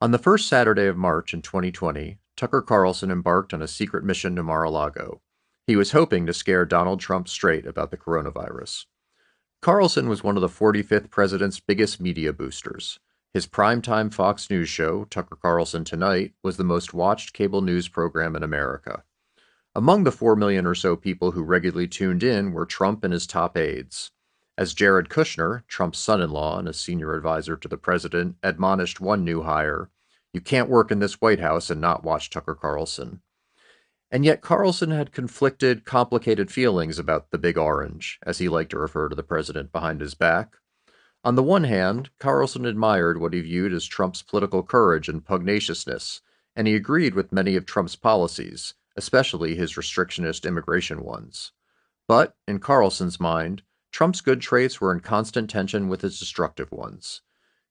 On the first Saturday of March in 2020, Tucker Carlson embarked on a secret mission to Mar-a-Lago. He was hoping to scare Donald Trump straight about the coronavirus. Carlson was one of the 45th president's biggest media boosters. His primetime Fox News show, Tucker Carlson Tonight, was the most watched cable news program in America. Among the 4 million or so people who regularly tuned in were Trump and his top aides. As Jared Kushner, Trump's son-in-law and a senior advisor to the president, admonished one new hire, "You can't work in this White House and not watch Tucker Carlson." And yet Carlson had conflicted, complicated feelings about the Big Orange, as he liked to refer to the president behind his back. On the one hand, Carlson admired what he viewed as Trump's political courage and pugnaciousness, and he agreed with many of Trump's policies, especially his restrictionist immigration ones. But, in Carlson's mind, Trump's good traits were in constant tension with his destructive ones.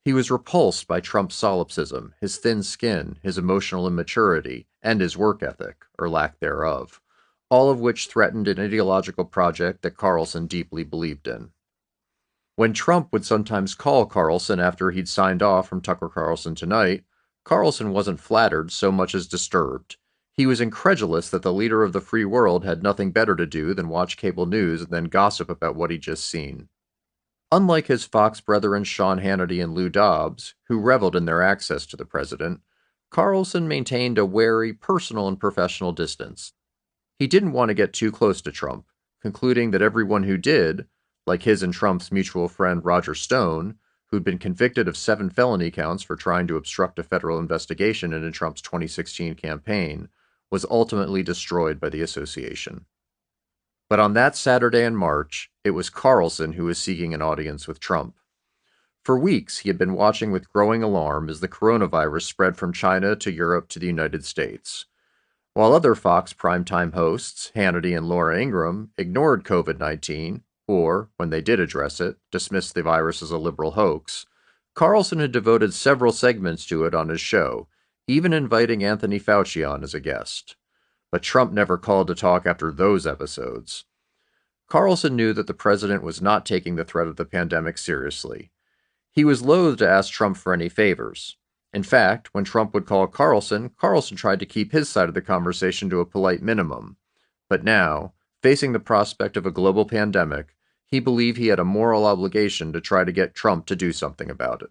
He was repulsed by Trump's solipsism, his thin skin, his emotional immaturity, and his work ethic, or lack thereof, all of which threatened an ideological project that Carlson deeply believed in. When Trump would sometimes call Carlson after he'd signed off from Tucker Carlson Tonight, Carlson wasn't flattered so much as disturbed. He was incredulous that the leader of the free world had nothing better to do than watch cable news and then gossip about what he'd just seen. Unlike his Fox brethren Sean Hannity and Lou Dobbs, who reveled in their access to the president, Carlson maintained a wary personal and professional distance. He didn't want to get too close to Trump, concluding that everyone who did, like his and Trump's mutual friend Roger Stone, who'd been convicted of 7 felony counts for trying to obstruct a federal investigation into Trump's 2016 campaign, was ultimately destroyed by the association. But on that Saturday in March, it was Carlson who was seeking an audience with Trump. For weeks, he had been watching with growing alarm as the coronavirus spread from China to Europe to the United States. While other Fox primetime hosts, Hannity and Laura Ingraham, ignored COVID-19, or, when they did address it, dismissed the virus as a liberal hoax, Carlson had devoted several segments to it on his show, even inviting Anthony Fauci on as a guest. But Trump never called to talk after those episodes. Carlson knew that the president was not taking the threat of the pandemic seriously. He was loath to ask Trump for any favors. In fact, when Trump would call Carlson, Carlson tried to keep his side of the conversation to a polite minimum. But now, facing the prospect of a global pandemic, he believed he had a moral obligation to try to get Trump to do something about it.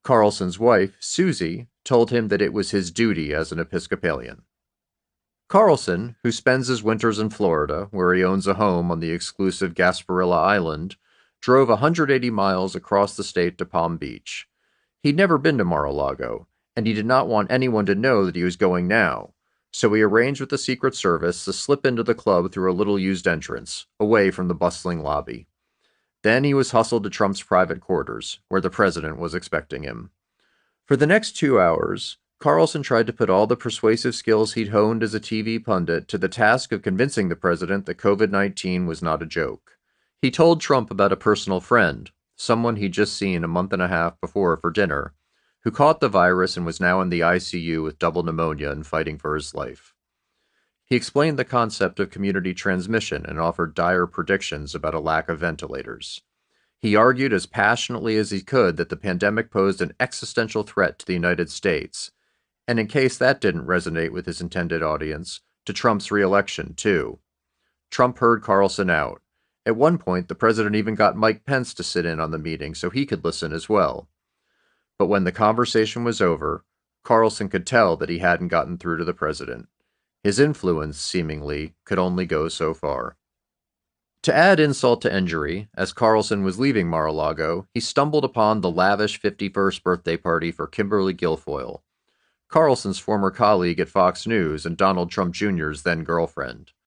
Carlson's wife, Susie, told him that it was his duty as an Episcopalian. Carlson, who spends his winters in Florida, where he owns a home on the exclusive Gasparilla Island, drove 180 miles across the state to Palm Beach. He'd never been to Mar-a-Lago, and he did not want anyone to know that he was going now, so he arranged with the Secret Service to slip into the club through a little-used entrance, away from the bustling lobby. Then he was hustled to Trump's private quarters, where the president was expecting him. For the next 2 hours, Carlson tried to put all the persuasive skills he'd honed as a TV pundit to the task of convincing the president that COVID-19 was not a joke. He told Trump about a personal friend, someone he'd just seen a month and a half before for dinner, who caught the virus and was now in the ICU with double pneumonia and fighting for his life. He explained the concept of community transmission and offered dire predictions about a lack of ventilators. He argued as passionately as he could that the pandemic posed an existential threat to the United States, and in case that didn't resonate with his intended audience, to Trump's re-election, too. Trump heard Carlson out. At one point, the president even got Mike Pence to sit in on the meeting so he could listen as well. But when the conversation was over, Carlson could tell that he hadn't gotten through to the president. His influence, seemingly, could only go so far. To add insult to injury, as Carlson was leaving Mar-a-Lago, he stumbled upon the lavish 51st birthday party for Kimberly Guilfoyle, Carlson's former colleague at Fox News and Donald Trump Jr.'s then girlfriend.